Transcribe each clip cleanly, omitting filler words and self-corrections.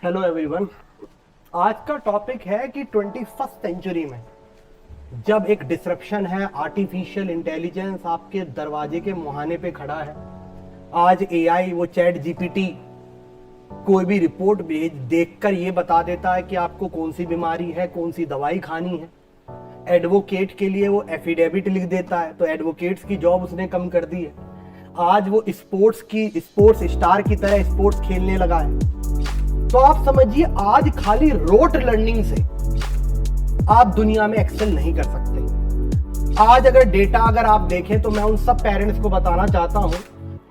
Hello everyone, आज का topic है कि 21st सेंचुरी में जब एक डिसरप्शन है, आर्टिफिशियल इंटेलिजेंस आपके दरवाजे के मुहाने पे खड़ा है। आज एआई, वो चैट जीपीटी कोई भी रिपोर्ट भेज देखकर ये बता देता है कि आपको कौन सी बीमारी है, कौन सी दवाई खानी है। एडवोकेट के लिए वो एफिडेविट लिख देता है, तो एडवोकेट्स की जॉब उसने कम कर दी है। आज वो स्पोर्ट्स स्टार की तरह स्पोर्ट्स खेलने लगा है। तो आप समझिए, आज खाली रोट लर्निंग से आप दुनिया में एक्सेल नहीं कर सकते। आज अगर आप देखें तो मैं उन सब पेरेंट्स को बताना चाहता हूं,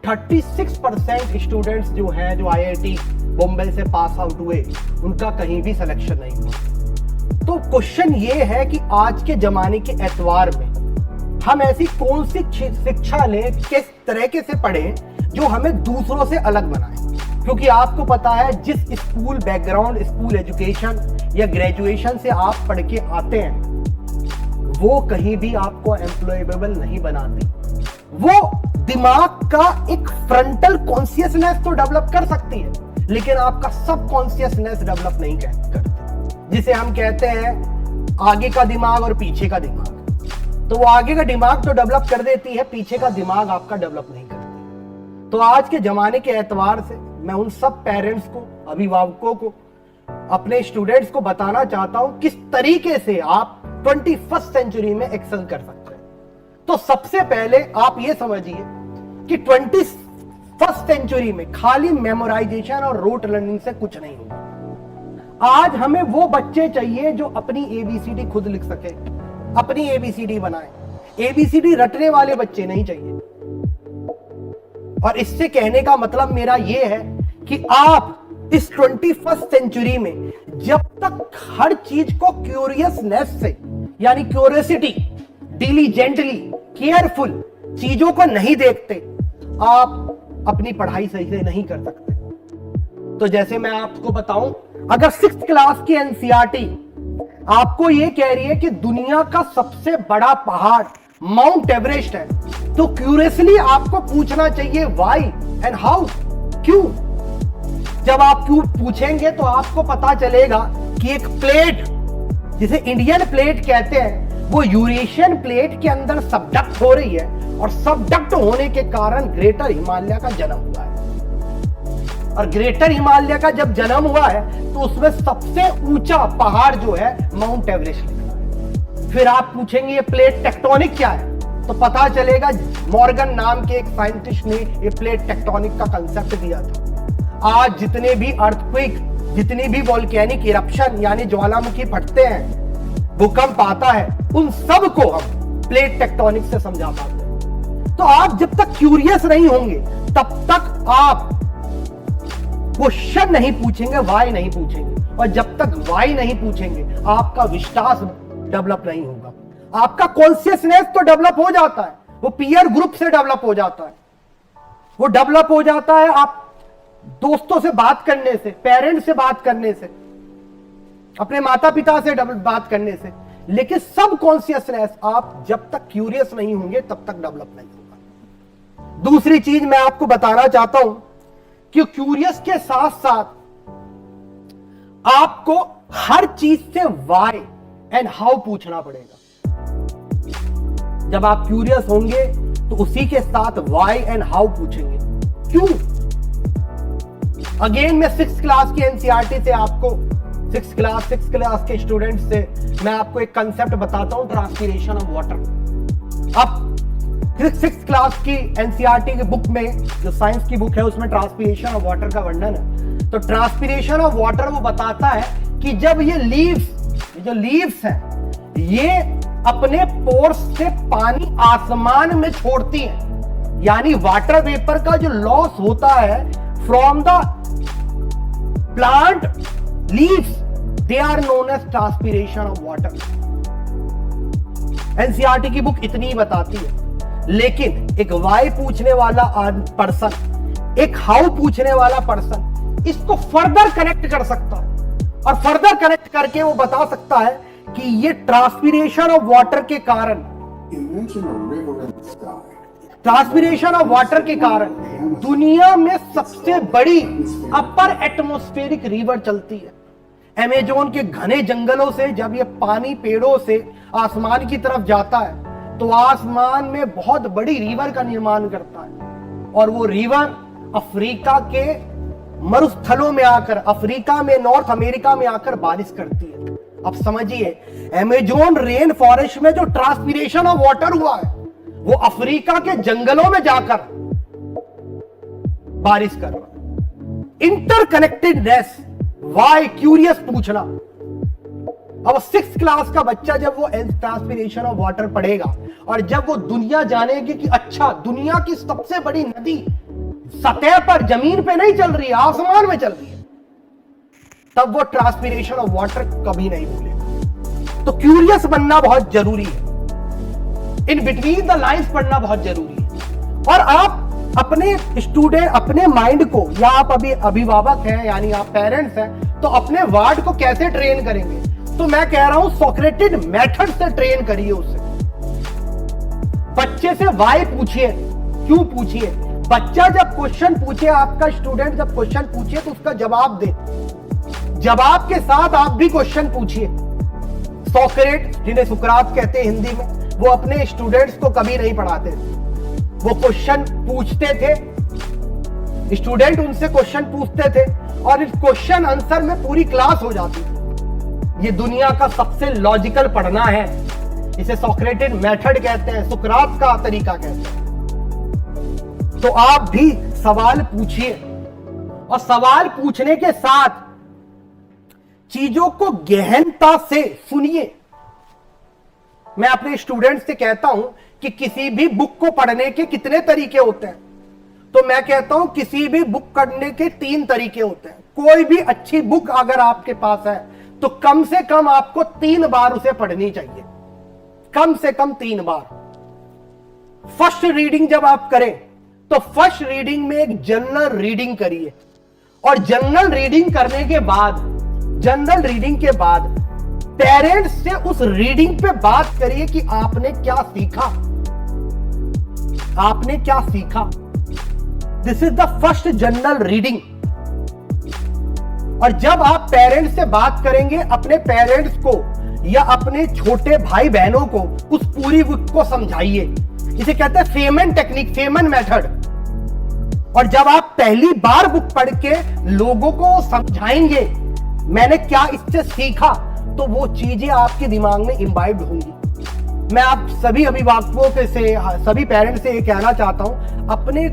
36% स्टूडेंट्स जो हैं, जो आईआईटी बॉम्बे से पास आउट हुए, उनका कहीं भी सिलेक्शन नहीं हुआ। तो क्वेश्चन ये है कि आज के जमाने के एतवार में हम ऐसी कौन सी शिक्षा लें, किस तरीके से पढ़ें जो हमें दूसरों से अलग बनाए। क्योंकि आपको पता है, जिस स्कूल बैकग्राउंड, स्कूल एजुकेशन या ग्रेजुएशन से आप पढ़ के आते हैं, वो कहीं भी आपको एम्प्लॉयबल नहीं बनाती। वो दिमाग का एक फ्रंटल कॉन्शियसनेस तो डेवलप कर सकती है, लेकिन आपका सब कॉन्शियसनेस डेवलप नहीं करती, जिसे हम कहते हैं आगे का दिमाग और पीछे का दिमाग। तो वो आगे का दिमाग तो डेवलप कर देती है, पीछे का दिमाग आपका डेवलप नहीं करती। तो आज के जमाने के एतवार से मैं उन सब पेरेंट्स को, अभिभावकों को, अपने स्टूडेंट्स को बताना चाहता हूं किस तरीके से आप 21st सेंचुरी में एक्सेल कर सकते हैं। तो सबसे पहले आप ये समझिए कि 21st सेंचुरी में खाली मेमोराइजेशन और रोट लर्निंग से कुछ नहीं होगा। आज हमें वो बच्चे चाहिए जो अपनी एबीसीडी खुद लिख सके, अपनी एबीसीडी बनाए। एबीसीडी रटने वाले बच्चे नहीं चाहिए। और इससे कहने का मतलब मेरा यह है कि आप इस 21st सेंचुरी में जब तक हर चीज को क्यूरियसनेस से, यानी क्यूरियोसिटी, डिलीजेंटली, केयरफुल चीजों को नहीं देखते, आप अपनी पढ़ाई सही से नहीं कर सकते। तो जैसे मैं आपको बताऊं, अगर 6th क्लास की एनसीईआरटी आपको यह कह रही है कि दुनिया का सबसे बड़ा पहाड़ माउंट एवरेस्ट है, तो क्यूरियसली आपको पूछना चाहिए व्हाई एंड हाउ, क्यों। जब आप क्यों पूछेंगे तो आपको पता चलेगा कि एक प्लेट, जिसे इंडियन प्लेट कहते हैं, वो यूरेशियन प्लेट के अंदर सबडक्ट हो रही है, और सबडक्ट होने के कारण ग्रेटर हिमालय का जन्म हुआ है। और ग्रेटर हिमालय का जब जन्म हुआ है तो उसमें सबसे ऊंचा पहाड़ जो है माउंट एवरेस्ट लिखा है। फिर आप पूछेंगे ये प्लेट टेक्टोनिक क्या है, तो पता चलेगा मॉर्गन नाम के एक साइंटिस्ट ने ये प्लेट टेक्टोनिक का कंसेप्ट दिया था। आज जितने भी अर्थक्वेक, जितनी भी वोल्केनिक इरप्शन यानी ज्वालामुखी फटते हैं, भूकंप आता है, उन सब को हम प्लेट टेक्टोनिक से समझा पाते हैं। तो आप जब तक क्यूरियस नहीं होंगे तब तक आप क्वेश्चन नहीं पूछेंगे, वाई नहीं पूछेंगे, और जब तक वाई नहीं पूछेंगे आपका विश्वास डेवलप नहीं होगा। आपका कॉन्शियसनेस तो डेवलप हो जाता है, वो पीयर ग्रुप से डेवलप हो जाता है, वो डेवलप हो जाता है आप दोस्तों से बात करने से, पेरेंट्स से बात करने से, अपने माता पिता से बात करने से। लेकिन सब कॉन्शियसनेस आप जब तक क्यूरियस नहीं होंगे तब तक डेवलप नहीं होगा। दूसरी चीज मैं आपको बताना चाहता हूं कि क्यूरियस के साथ साथ आपको हर चीज से व्हाई एंड हाउ पूछना पड़ेगा। जब आप क्यूरियस होंगे तो उसी के साथ व्हाई एंड हाउ पूछेंगे, क्यों। अगेन मैं 6th क्लास की एनसीईआरटी से आपको, 6th क्लास के स्टूडेंट्स से मैं आपको एक कंसेप्ट बताता हूं, ट्रांसपीरेशन ऑफ वाटर। अब 6th क्लास की एनसीईआरटी की बुक में, जो साइंस की बुक है, उसमें ट्रांसपीरेशन ऑफ वाटर का वर्णन है। तो ट्रांसपीरेशन ऑफ वाटर वो बताता है कि जब ये लीव्स है, ये अपने पोर्स से पानी आसमान में छोड़ती है, यानी वाटर वेपर का जो लॉस होता है from the plant leaves, they are known as transpiration of water. NCERT की बुक इतनी ही बताती है। लेकिन एक वाई पूछने वाला पर्सन, एक हाउ पूछने वाला पर्सन इसको फर्दर कनेक्ट कर सकता है, और फर्दर कनेक्ट करके वो बता सकता है कि ये ट्रांसपीरेशन ऑफ वाटर के कारण, ट्रांसपीरेशन ऑफ वाटर के कारण दुनिया में सबसे बड़ी अपर एटमॉस्फेरिक रिवर चलती है। अमेज़न के घने जंगलों से जब ये पानी पेड़ों से आसमान की तरफ जाता है तो आसमान में बहुत बड़ी रिवर का निर्माण करता है, और वो रिवर अफ्रीका के मरुस्थलों में आकर, अफ्रीका में, नॉर्थ अमेरिका में आकर बारिश करती है। अब समझिए, अमेज़न रेन फॉरेस्ट में जो ट्रांसपीरेशन ऑफ वाटर हुआ है वो अफ्रीका के जंगलों में जाकर बारिश कर रहा है। इंटरकनेक्टेडनेस, वाई, क्यूरियस पूछना। अब 6th क्लास का बच्चा जब वो ट्रांसपीरेशन ऑफ वाटर पढ़ेगा और जब वो दुनिया जानेगी कि अच्छा, दुनिया की सबसे बड़ी नदी सतह पर, जमीन पे नहीं चल रही है, आसमान में चल रही है, तब वो ट्रांसपीरेशन ऑफ वाटर कभी नहीं भूलेगा। तो क्यूरियस बनना बहुत जरूरी है, इन बिटवीन द लाइन्स पढ़ना बहुत जरूरी है। और आप अपने स्टूडेंट, अपने माइंड को, या आप अभी अभिभावक हैं यानी आप पेरेंट्स हैं, तो अपने वर्ड को कैसे ट्रेन करेंगे? तो मैं कह रहा हूं सॉक्रेटिक मेथड से ट्रेन करिए उसे। बच्चे से वाई पूछिए, क्यों पूछिए। बच्चा जब क्वेश्चन पूछे, आपका स्टूडेंट जब क्वेश्चन पूछे तो उसका जवाब दे, जवाब के साथ आप भी क्वेश्चन पूछिए। सोक्रेट, जिन्हें सुकरात कहते हैं हिंदी में, वो अपने स्टूडेंट्स को कभी नहीं पढ़ाते थे। वो क्वेश्चन पूछते थे, स्टूडेंट उनसे क्वेश्चन पूछते थे और इस क्वेश्चन आंसर में पूरी क्लास हो जाती थी। ये दुनिया का सबसे लॉजिकल पढ़ना है, इसे सोक्रेटिक मेथड कहते हैं, सुकरात का तरीका कहते हैं। तो आप भी सवाल पूछिए, और सवाल पूछने के साथ चीजों को गहनता से सुनिए। मैं अपने स्टूडेंट से कहता हूं कि किसी भी बुक को पढ़ने के कितने तरीके होते हैं, तो मैं कहता हूं किसी भी बुक पढ़ने के 3 तरीके होते हैं। कोई भी अच्छी बुक अगर आपके पास है तो कम से कम आपको 3 बार उसे पढ़नी चाहिए, कम से कम 3 बार। फर्स्ट रीडिंग जब आप करें तो फर्स्ट रीडिंग में एक जनरल रीडिंग करिए, और जनरल रीडिंग करने के बाद, जनरल रीडिंग के बाद पेरेंट्स से उस रीडिंग पे बात करिए कि आपने क्या सीखा, आपने क्या सीखा। This is the first general reading. और जब आप पेरेंट्स से बात करेंगे, अपने पेरेंट्स को या अपने छोटे भाई बहनों को उस पूरी बुक को समझाइए। इसे कहते हैं फेमन टेक्निक, फेमन मेथड। और जब आप पहली बार बुक पढ़ के लोगों को समझाएंगे मैंने क्या इससे सीखा, तो वो चीजें आपके दिमाग में इम्बाइब्ड होंगी। मैं आप सभी अभिभावकों के से, सभी पेरेंट्स से ये कहना चाहता हूं, अपने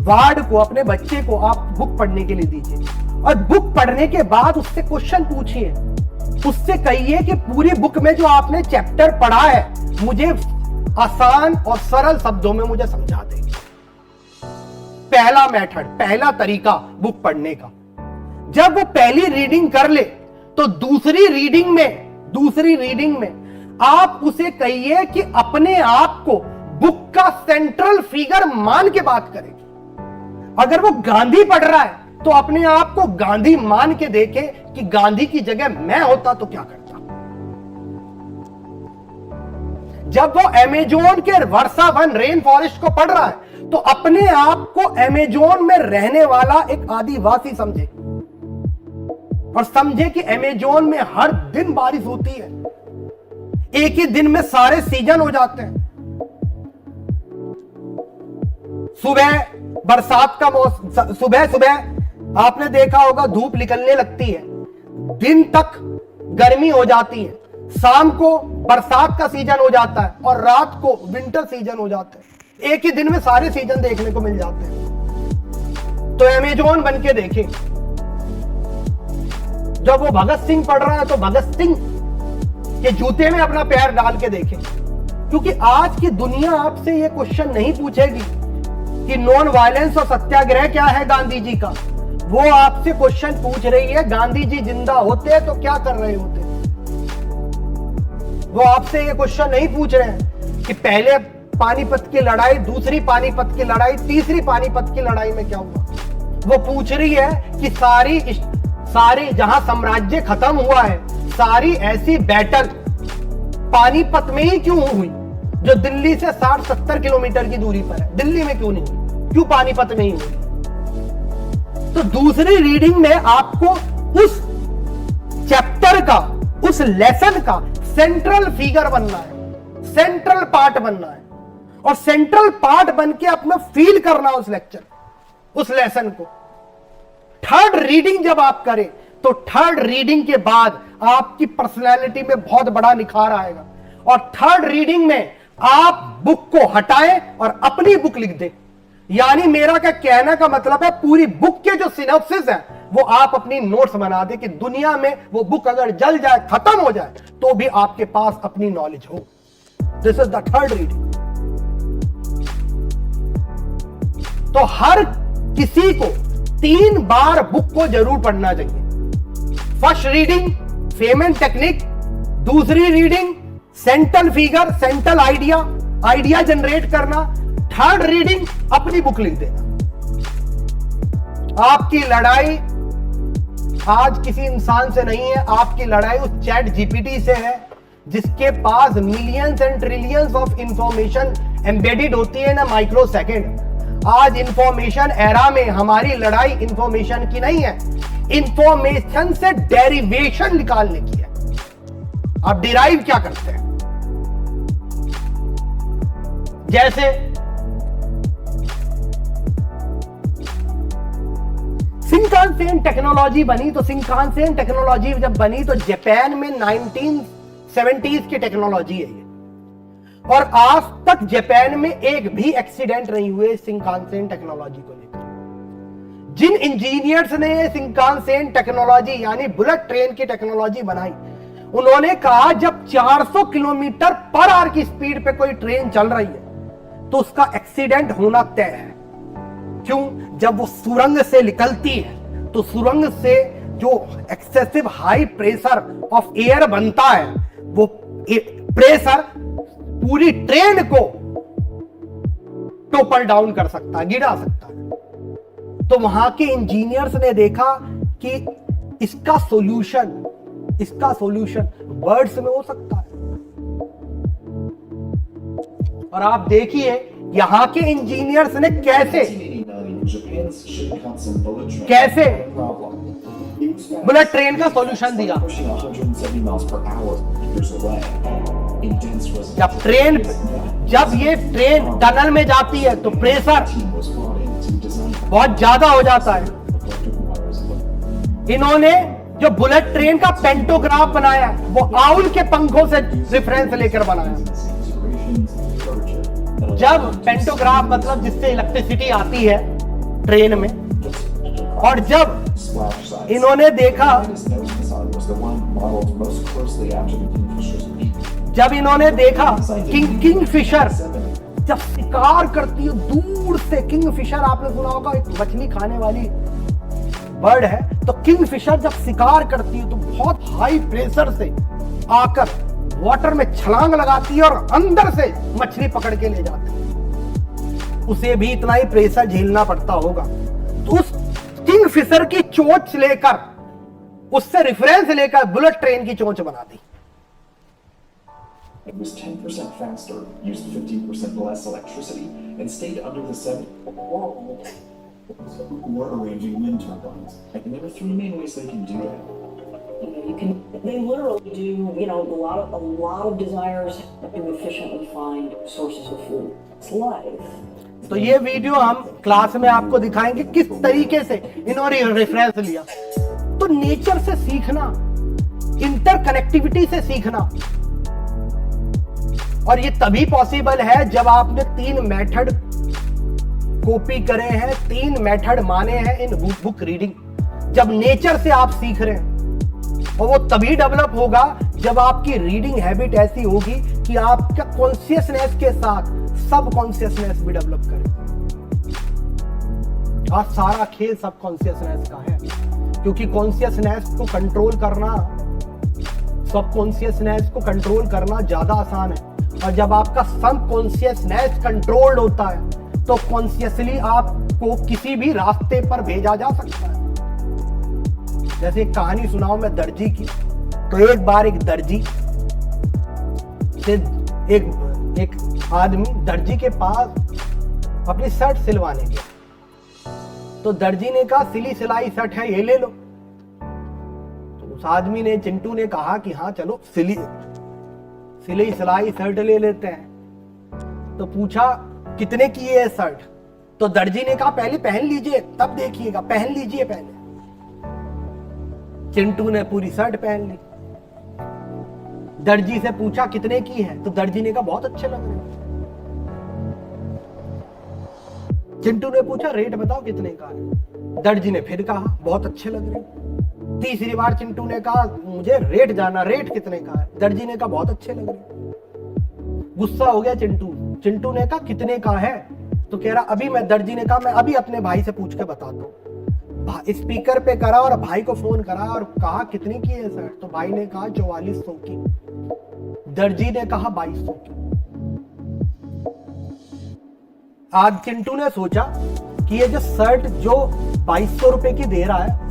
वार्ड को, अपने बच्चे को आप बुक पढ़ने के लिए दीजिए, और बुक पढ़ने के बाद उससे क्वेश्चन पूछिए। उससे कहिए कि पूरी बुक में जो आपने चैप्टर पढ़ा है मुझे आसान और सरल शब्दों में मुझे समझा दे। पहला मेथड, पहला तरीका बुक पढ़ने का। जब वो पहली रीडिंग कर ले तो दूसरी रीडिंग में आप उसे कहिए कि अपने आप को बुक का सेंट्रल फिगर मान के बात करेगी। अगर वो गांधी पढ़ रहा है तो अपने आप को गांधी मान के देखे कि गांधी की जगह मैं होता तो क्या करता। जब वो अमेज़न के वर्षा वन, रेन फॉरेस्ट को पढ़ रहा है तो अपने आप को अमेज़न में रहने वाला एक आदिवासी समझे, और समझे कि अमेज़न में हर दिन बारिश होती है, एक ही दिन में सारे सीजन हो जाते हैं। सुबह बरसात का मौसम, सुबह आपने देखा होगा धूप निकलने लगती है, दिन तक गर्मी हो जाती है, शाम को बरसात का सीजन हो जाता है और रात को विंटर सीजन हो जाता है। एक ही दिन में सारे सीजन देखने को मिल जाते हैं। तो अमेज़न बन के देखें। जब वो भगत सिंह पढ़ रहा है तो भगत सिंह के जूते में अपना पैर डाल के देखें, क्योंकि आज की दुनिया आपसे ये क्वेश्चन नहीं पूछेगी कि नॉन वायलेंस और सत्याग्रह क्या है गांधी जी का। वो आपसे क्वेश्चन पूछ रही है गांधी जी जिंदा होते तो क्या कर रहे होते। वो आपसे ये क्वेश्चन नहीं पूछ रहे हैं कि पहले पानीपत की लड़ाई, दूसरी पानीपत की लड़ाई, तीसरी पानीपत की लड़ाई में क्या हुआ। वो पूछ रही है कि सारी जहां साम्राज्य खत्म हुआ है, सारी ऐसी बैटल पानीपत में ही क्यों हुई जो दिल्ली से 60-70 किलोमीटर की दूरी पर है, दिल्ली में क्यों नहीं हुई। क्यों पानीपत में ही हुई। तो दूसरी रीडिंग में आपको उस चैप्टर का, उस लेसन का सेंट्रल फिगर बनना है, सेंट्रल पार्ट बनना है, और सेंट्रल पार्ट बन के अपना फील करना उस लेक्चर, उस लेसन को। थर्ड रीडिंग जब आप करें तो थर्ड रीडिंग के बाद आपकी पर्सनैलिटी में बहुत बड़ा निखार आएगा। और थर्ड रीडिंग में आप बुक को हटाएं और अपनी बुक लिख दें। यानी मेरा क्या कहने का मतलब है, पूरी बुक के जो सिनॉप्सिस है वो आप अपनी नोट्स बना दे कि दुनिया में वो बुक अगर जल जाए, खत्म हो जाए, तो भी आपके पास अपनी नॉलेज हो। This is the third reading. तो हर किसी को 3 बार बुक को जरूर पढ़ना चाहिए। फर्स्ट रीडिंग फेमन टेक्निक, दूसरी reading central figure, central idea generate करना, थर्ड रीडिंग अपनी बुक लिख देना। आपकी लड़ाई आज किसी इंसान से नहीं है, आपकी लड़ाई उस चैट जीपीटी से है जिसके पास millions and trillions of information embedded होती है ना माइक्रो सेकेंड। आज इंफॉर्मेशन एरा में हमारी लड़ाई इंफॉर्मेशन की नहीं है, इंफॉर्मेशन से डेरिवेशन निकालने की है। आप डिराइव क्या करते हैं? जैसे शिंकानसेन टेक्नोलॉजी बनी, तो शिंकानसेन टेक्नोलॉजी जब बनी तो जापान में 1970s की टेक्नोलॉजी है ये, और आज तक जापान में एक भी एक्सीडेंट नहीं हुए शिंकानसेन टेक्नोलॉजी को लेकर। जिन इंजीनियर्स ने शिंकानसेन टेक्नोलॉजी यानी बुलेट ट्रेन की टेक्नोलॉजी बनाई, उन्होंने कहा जब 400 किलोमीटर पर आवर की स्पीड पे कोई ट्रेन चल रही है तो उसका एक्सीडेंट होना तय है। क्यों? जब वो सुरंग से निकलती है तो सुरंग से जो excessive high pressure of air बनता है, वो प्रेशर पूरी ट्रेन को टोपल डाउन कर सकता है, गिरा सकता है। तो वहां के इंजीनियर्स ने देखा कि इसका सॉल्यूशन वर्ड्स में हो सकता है। और आप देखिए यहां के इंजीनियर्स ने कैसे बुलेट ट्रेन का सॉल्यूशन दिया। जब ये ट्रेन टनल में जाती है तो प्रेशर बहुत ज्यादा हो जाता है। इन्होंने जो बुलेट ट्रेन का पेंटोग्राफ बनाया वो आउल के पंखों से रेफरेंस लेकर बनाया। जब पेंटोग्राफ मतलब जिससे इलेक्ट्रिसिटी आती है ट्रेन में, और जब इन्होंने देखा किंगफिशर जब शिकार करती है दूर से, किंगफिशर आपने सुना होगा एक मछली खाने वाली बर्ड है, तो किंगफिशर जब शिकार करती है तो बहुत हाई प्रेशर से आकर वाटर में छलांग लगाती है और अंदर से मछली पकड़ के ले जाती है। उसे भी इतना ही प्रेशर झेलना पड़ता होगा। तो उस किंगफिशर की चोंच लेकर, उससे रेफरेंस लेकर बुलेट ट्रेन की चोंच बना दी। It was 10% faster, used 15% less electricity, and stayed under the 7 were arranging wind turbines. And there are 3 main ways they can do it. They literally do, a lot of desires to efficiently find sources of food. It's life. तो ये video हम class में आपको दिखाएंगे किस तरीके से इन्होंने रेफरेंस लिया। तो नेचर से सीखना, इंटरकनेक्टिविटी से सीखना, और ये तभी पॉसिबल है जब आपने 3 मेथड कॉपी करे हैं, 3 मेथड माने हैं इन बुक रीडिंग। जब नेचर से आप सीख रहे हैं, और वो तभी डेवलप होगा जब आपकी रीडिंग हैबिट ऐसी होगी कि आपका कॉन्शियसनेस के साथ सब कॉन्शियसनेस भी डेवलप करे। आज सारा खेल सब कॉन्शियसनेस का है, क्योंकि कॉन्शियसनेस को कंट्रोल करना, सब कॉन्शियसनेस को कंट्रोल करना ज्यादा आसान है। और जब आपका सब कॉन्शियसनेस कंट्रोल्ड होता है तो कॉन्शियसली आपको किसी भी रास्ते पर भेजा जा सकता है। जैसे एक कहानी सुनाऊं मैं दर्जी की। तो एक बार एक दर्जी से एक आदमी दर्जी के पास अपनी शर्ट सिलवाने गया, तो दर्जी ने कहा सिली सिलाई शर्ट है, ये ले लो। तो उस आदमी ने, चिंटू ने कहा कि हाँ चलो सिली सिलाई शर्ट ले लेते हैं। तो पूछा कितने की है शर्ट? तो दर्जी ने कहा पहले पहन लीजिए तब देखिएगा, पहन लीजिए पहले। चिंटू ने पूरी शर्ट पहन ली। दर्जी से पूछा कितने की है? तो दर्जी ने कहा बहुत अच्छे लग रहे हैं। चिंटू ने पूछा रेट बताओ कितने का है? दर्जी ने फिर कहा बहुत अच्छे लग रहे हैं। तीसरी बार चिंटू ने कहा मुझे रेट जाना, रेट कितने का है? दर्जी ने कहा बहुत अच्छे लग रहे हैं। गुस्सा हो गया चिंटू ने कहा कितने का है? तो कह रहा अभी मैं, दर्जी ने कहा मैं अभी अपने भाई से पूछ के बताता हूँ। स्पीकर पे करा और भाई को फोन करा और कहा कितनी की है शर्ट? तो भाई ने कहा 4400 की। दर्जी ने कहा 2200 की। आज चिंटू ने सोचा कि ये जो शर्ट जो 2200 रुपए की दे रहा है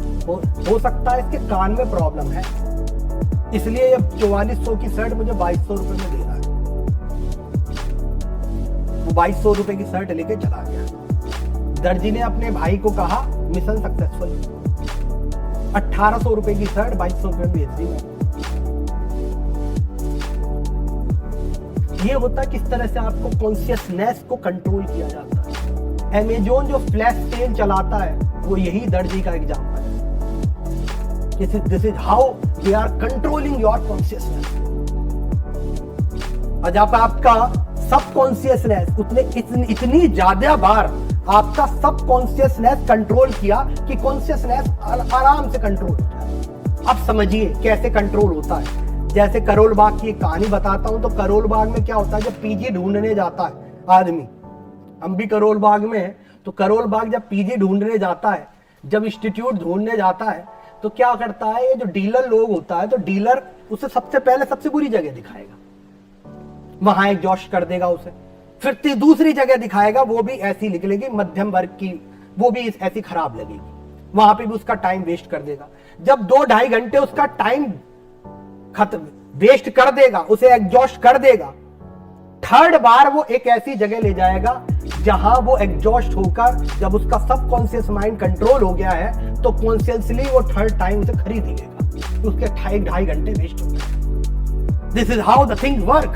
हो सकता है इसके कान में प्रॉब्लम है, इसलिए ये 4400 की शर्ट मुझे 2200 रुपए में दे रहा है। वो 2200 रुपए की शर्ट लेके चला गया। दर्जी ने अपने भाई को कहा मिशन सक्सेसफुल, 1800 रुपए की शर्ट 2200 रुपए में बेच दी। ये होता किस तरह से आपको कॉन्शियसनेस को कंट्रोल किया जाता है। अमेजोन जो फ्लैश सेल चलाता है वो यही दर्जी का एग्जाम्पल है। This is how they are controlling your consciousness. और जब आपका सबकॉन्शियसनेस इतनी ज्यादा बार आपका सबकॉन्शियसनेस कंट्रोल किया कि कॉन्शियसनेस आराम से कंट्रोल हो जाए। अब समझिए कैसे कंट्रोल होता है। जैसे करोल बाग की एक कहानी बताता हूं। तो करोल बाग में क्या होता है, जब पीजी ढूंढने जाता है आदमी, हम भी करोल बाग में है, तो करोल बाग जब पीजी ढूंढने जाता है, जब इंस्टीट्यूट ढूंढने जाता है, तो क्या करता है, ये जो डीलर लोग होता है, तो डीलर उसे सबसे पहले सबसे बुरी जगह दिखाएगा, वहां एग्जॉस्ट कर देगा उसे। फिर दूसरी जगह दिखाएगा, वो भी ऐसी निकलेगी मध्यम वर्ग की, वो भी ऐसी खराब लगेगी, वहां पे भी उसका टाइम वेस्ट कर देगा। जब 2-2.5 घंटे उसका टाइम वेस्ट कर देगा, उसे एग्जॉस्ट कर देगा, थर्ड बार वो एक ऐसी जगह ले जाएगा जहां वो एग्जॉस्ट होकर, जब उसका सबकॉन्शियस माइंड कंट्रोल हो गया है, तो कॉन्शियसली वो थर्ड टाइम उसे खरीद लेगा, तो उसके 2.5 घंटे वेस्ट हो गए। This is how the thing work.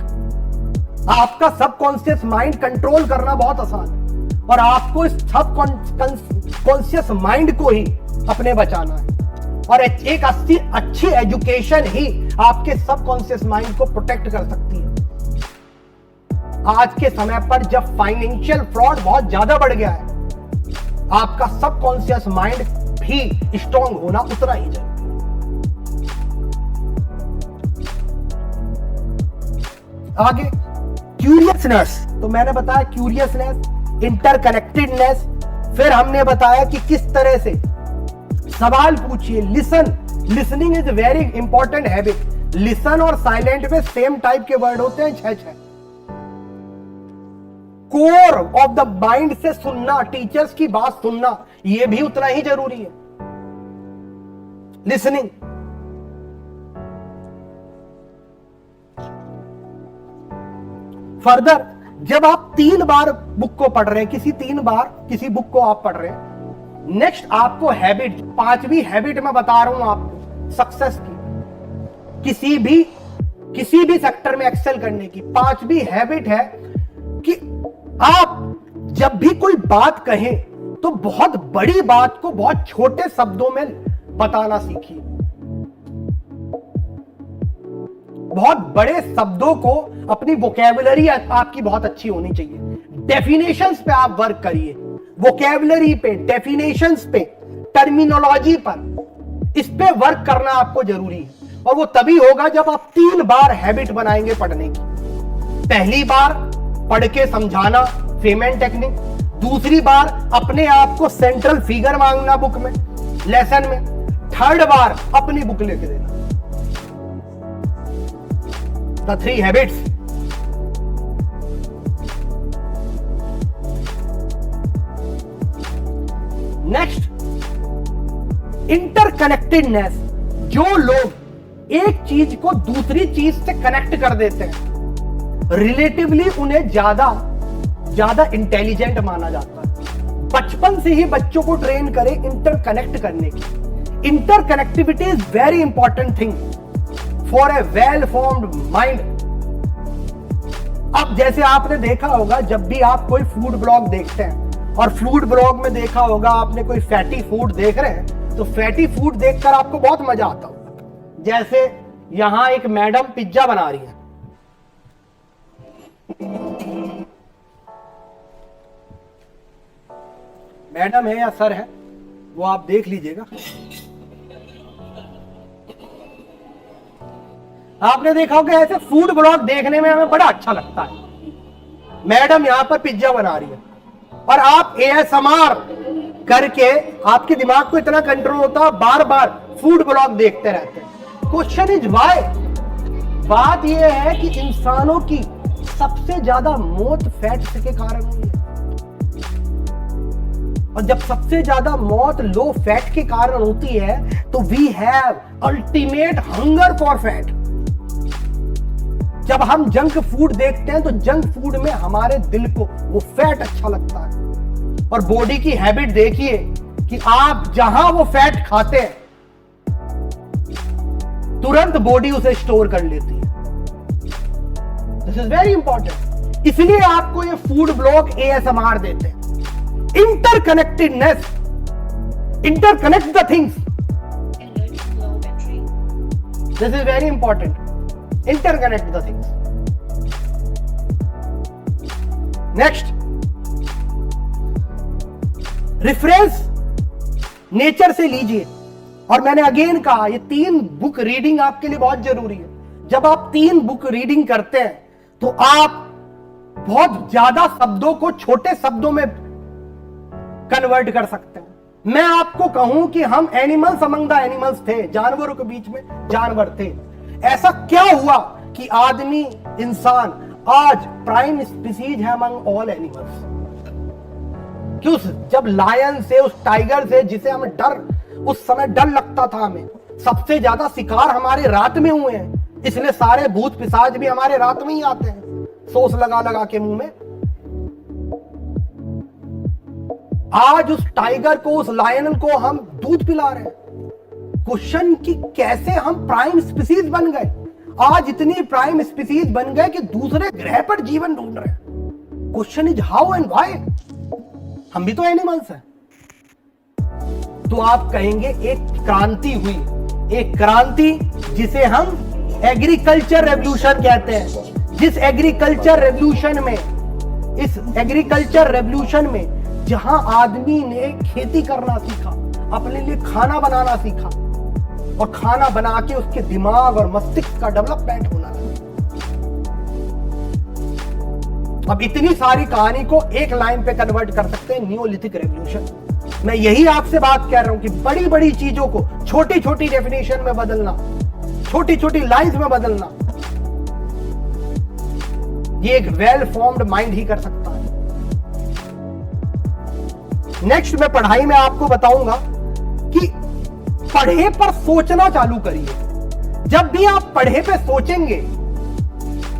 आपका सबकॉन्शियस माइंड कंट्रोल करना बहुत आसान है, और आपको इस सबकॉन्शियस माइंड को ही अपने बचाना है। और एक अच्छी एजुकेशन ही आपके सबकॉन्शियस माइंड को प्रोटेक्ट कर सकती है। आज के समय पर जब फाइनेंशियल फ्रॉड बहुत ज्यादा बढ़ गया है, आपका सबकॉन्शियस माइंड भी स्ट्रांग होना उतना ही जरूरी है। आगे क्यूरियसनेस, तो मैंने बताया क्यूरियसनेस, इंटरकनेक्टेडनेस, फिर हमने बताया कि किस तरह से सवाल पूछिए। Listening is very important habit. Listen और साइलेंट में सेम टाइप के वर्ड होते हैं, 6। कोर ऑफ द माइंड से सुनना, टीचर्स की बात सुनना, यह भी उतना ही जरूरी है। लिसनिंग, फर्दर जब आप 3 बार बुक को पढ़ रहे हैं, किसी बुक को आप पढ़ रहे हैं, नेक्स्ट आपको हैबिट, 5वीं हैबिट मैं बता रहा हूं आपको सक्सेस की, किसी भी सेक्टर में एक्सेल करने की 5वीं हैबिट है कि आप जब भी कोई बात कहें तो बहुत बड़ी बात को बहुत छोटे शब्दों में बताना सीखिए। बहुत बड़े शब्दों को, अपनी वोकैबुलरी आपकी बहुत अच्छी होनी चाहिए। डेफिनेशंस पे आप वर्क करिए, वोकैबुलरी पे, डेफिनेशंस पे, टर्मिनोलॉजी पर, इस पे वर्क करना आपको जरूरी है। और वो तभी होगा जब आप 3 बार हैबिट बनाएंगे पढ़ने की। पहली बार पढ़ के समझाना, फेमेंट टेक्निक। दूसरी बार अपने आप को सेंट्रल फिगर मांगना बुक में, लेसन में। थर्ड बार अपनी बुक लेके देना। The 3 habits. Next, interconnectedness. जो लोग एक चीज को दूसरी चीज से कनेक्ट कर देते हैं, रिलेटिवली उन्हें ज्यादा ज्यादा इंटेलिजेंट माना जाता है। बचपन से ही बच्चों को ट्रेन करें इंटरकनेक्ट करने की। Interconnectivity is very important thing for a well formed mind. अब जैसे आपने देखा होगा, जब भी आप कोई फूड ब्लॉग देखते हैं, और फूड ब्लॉग में देखा होगा आपने कोई फैटी फूड देख रहे हैं, तो फैटी फूड देखकर आपको बहुत मजा आता होगा। जैसे यहां एक मैडम पिज्जा बना रही है, मैडम है या सर है वो आप देख लीजिएगा। आपने देखा होगा ऐसे फूड ब्लॉग देखने में हमें बड़ा अच्छा लगता है। मैडम यहां पर पिज्जा बना रही है और आप ASMR करके आपके दिमाग को इतना कंट्रोल होता है, बार बार फूड ब्लॉग देखते रहते हैं। Question is why. बात यह है कि इंसानों की सबसे ज्यादा मौत फैट्स के कारण हुई है, और जब सबसे ज्यादा मौत लो फैट के कारण होती है तो we have ultimate hunger for fat. जब हम जंक फूड देखते हैं तो जंक फूड में हमारे दिल को वो फैट अच्छा लगता है। और बॉडी की हैबिट देखिए कि आप जहां वो फैट खाते हैं तुरंत बॉडी उसे स्टोर कर लेती है। This is very important. इसलिए आपको ये फूड ब्लॉग ASMR देते हैं। Interconnectedness, interconnect the things, this is very important. Interconnect the things. Next, reference nature से लीजिए। और मैंने अगेन कहा ये 3 बुक रीडिंग आपके लिए बहुत जरूरी है। जब आप 3 बुक रीडिंग करते हैं तो आप बहुत ज्यादा शब्दों को छोटे शब्दों में कन्वर्ट कर सकते हैं। मैं आपको कहूं कि हम एनिमल्स अमंग द एनिमल्स थे, जानवरों के बीच में जानवर थे। ऐसा क्या हुआ कि आदमी, इंसान आज प्राइम स्पीसीज है अमंग ऑल एनिमल्स? क्यों? जब लायन से, उस टाइगर से जिसे हमें डर, उस समय डर लगता था हमें, सबसे ज्यादा शिकार हमारे रात में हुए हैं। इसलिए सारे भूत पिशाच भी हमारे रात में ही आते हैं, सोस लगा लगा के मुंह में। आज उस टाइगर को, उस लायन को हम दूध पिला रहे हैं। क्वेश्चन कि कैसे हम प्राइम स्पीसीज बन गए? आज इतनी प्राइम स्पीसीज बन गए कि दूसरे ग्रह पर जीवन ढूंढ रहे हैं। Question is how and why. हम भी तो एनिमल्स हैं। तो आप कहेंगे एक क्रांति हुई, एक क्रांति जिसे हम एग्रीकल्चर रेवोल्यूशन कहते हैं। जिस एग्रीकल्चर रेवोल्यूशन में, इस एग्रीकल्चर रेवोल्यूशन में जहां आदमी ने खेती करना सीखा, अपने लिए खाना बनाना सीखा, और खाना बना के उसके दिमाग और मस्तिष्क का डेवलपमेंट होना लगा। अब इतनी सारी कहानी को एक लाइन पे कन्वर्ट कर सकते हैं, नियोलिथिक रेवोल्यूशन। मैं यही आपसे बात कर रहा हूं कि बड़ी बड़ी चीजों को छोटी छोटी डेफिनेशन में बदलना, छोटी छोटी लाइंस में बदलना, ये एक वेल फॉर्म्ड माइंड ही कर सकता है। नेक्स्ट मैं पढ़ाई में आपको बताऊंगा कि पढ़े पर सोचना चालू करिए। जब भी आप पढ़े पे सोचेंगे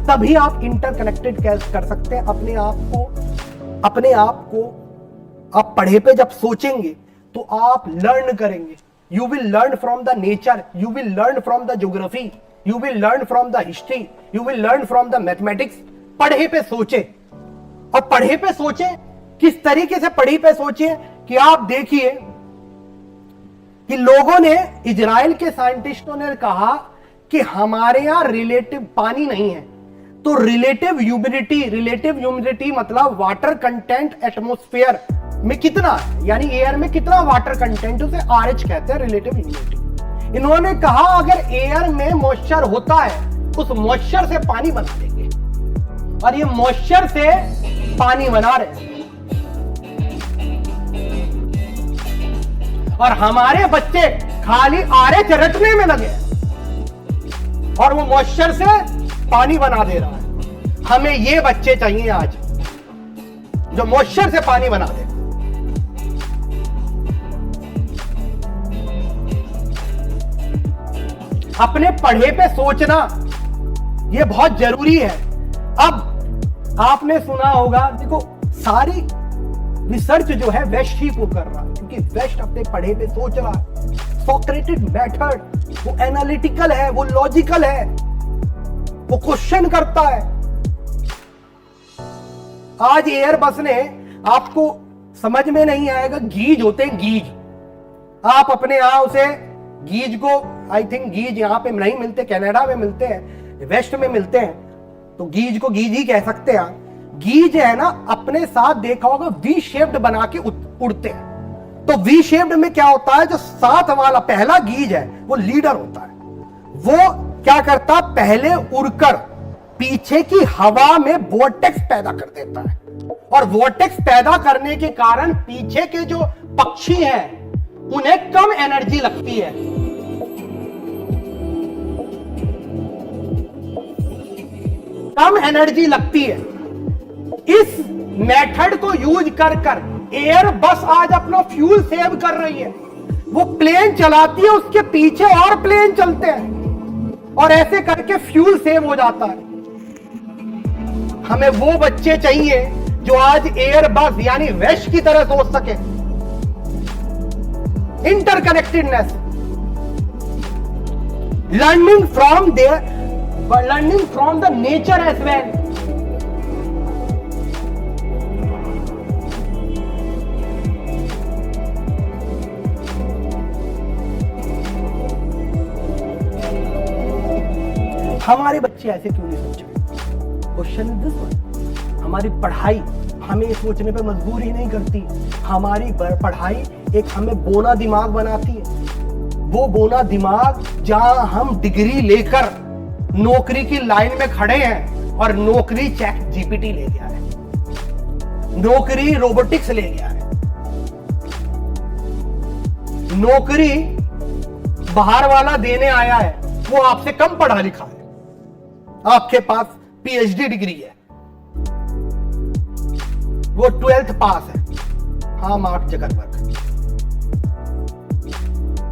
तभी आप इंटरकनेक्टेड कर सकते हैं अपने आप को। आप पढ़े पे जब सोचेंगे तो आप लर्न करेंगे। You will learn from the nature, you will learn from the geography, you will learn from the history, you will learn from the mathematics. पढ़े पे सोचे, और पढ़े पे सोचे किस तरीके से? पढ़ी पे सोचिए कि आप देखिए कि लोगों ने, इजराइल के साइंटिस्टों ने कहा कि हमारे यहां रिलेटिव पानी नहीं है, तो रिलेटिव ह्यूमिडिटी मतलब वाटर कंटेंट एटमॉस्फेयर में कितना है, यानी एयर में कितना वाटर कंटेंट, उसे RH कहते हैं, रिलेटिव ह्यूमिडिटी। इन्होंने कहा अगर एयर में मॉइस्चर होता है, उस मॉइस्चर से पानी बना देंगे, और ये मॉइस्चर से पानी बना रहे हैं। और हमारे बच्चे खाली RH रटने में लगे और वो मॉइस्चर से पानी बना दे रहा है। हमें ये बच्चे चाहिए आज जो मॉइस्चर से पानी बना दे। अपने पढ़े पे सोचना ये बहुत जरूरी है। अब आपने सुना होगा, देखो सारी रिसर्च जो है वेस्ट ही को कर रहा है, क्योंकि वेस्ट अपने पढ़े पे सोच रहा है। सोक्रेटिक मेथड, वो एनालिटिकल है, वो लॉजिकल है, वो क्वेश्चन करता है। आज एयरबस ने, आपको समझ में नहीं आएगा, गीज होते हैं गीज। आप अपने यहां उसे गीज को, आई थिंक गीज यहां पे नहीं मिलते, कनाडा में मिलते हैं, वेस्ट में मिलते हैं, तो गीज को गीज ही कह सकते हैं। गीज है ना, अपने साथ देखा होगा वी शेप्ड बना के उड़ते हैं। तो वी शेप्ड में क्या होता है, जो साथ वाला पहला गीज है वो लीडर होता है। वो क्या करता, पहले उड़कर पीछे की हवा में वोर्टेक्स पैदा कर देता है, और वोर्टेक्स पैदा करने के कारण पीछे के जो पक्षी हैं उन्हें कम एनर्जी लगती है। कम एनर्जी लगती है। इस मेथड को यूज कर एयरबस आज अपना फ्यूल सेव कर रही है। वो प्लेन चलाती है, उसके पीछे और प्लेन चलते हैं, और ऐसे करके फ्यूल सेव हो जाता है। हमें वो बच्चे चाहिए जो आज एयरबस यानी वेस्ट की तरह सोच सके। Interconnectedness, learning from the nature as well. हमारे बच्चे ऐसे क्यों नहीं सोच रहे? Question is this one. हमारी पढ़ाई हमें सोचने पे मजबूर ही नहीं करती। हमारी पढ़ाई एक हमें बोना दिमाग बनाती है। वो बोना दिमाग जहां हम डिग्री लेकर नौकरी की लाइन में खड़े हैं, और नौकरी चैट जीपीटी ले गया है, नौकरी रोबोटिक्स ले गया है, नौकरी बाहर वाला देने आया है, वो आपसे कम पढ़ा लिखा है, आपके पास पीएचडी डिग्री है, वो 12th पास है। हाँ, मार्क जकरबर्ग।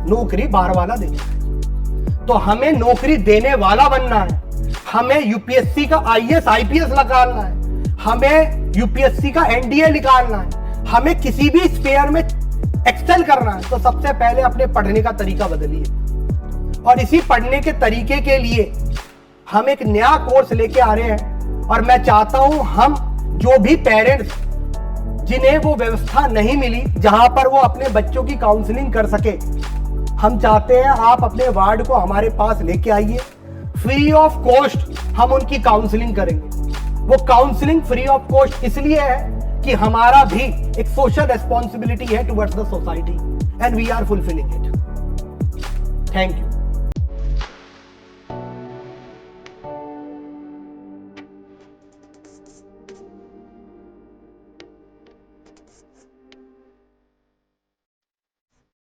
नौकरी बाहर वाला देना है, तो हमें नौकरी देने वाला बनना है। हमें यूपीएससी का आईएएस आईपीएस निकालना है, हमें यूपीएससी का एनडीए निकालना है, हमें किसी भी स्फीयर में एक्सेल करना है। तो सबसे पहले अपने पढ़ने का तरीका बदलिए, और इसी पढ़ने के तरीके के लिए हम एक नया कोर्स लेके आ रहे हैं। और मैं चाहता हूं हम जो भी पेरेंट्स जिन्हें वो व्यवस्था नहीं मिली जहां पर वो अपने बच्चों की काउंसलिंग कर सके, हम चाहते हैं आप अपने वार्ड को हमारे पास लेके आइए। फ्री ऑफ कॉस्ट हम उनकी काउंसलिंग करेंगे। वो काउंसलिंग फ्री ऑफ कॉस्ट इसलिए है कि हमारा भी एक सोशल रेस्पॉन्सिबिलिटी है towards the society, and we are fulfilling it. Thank you.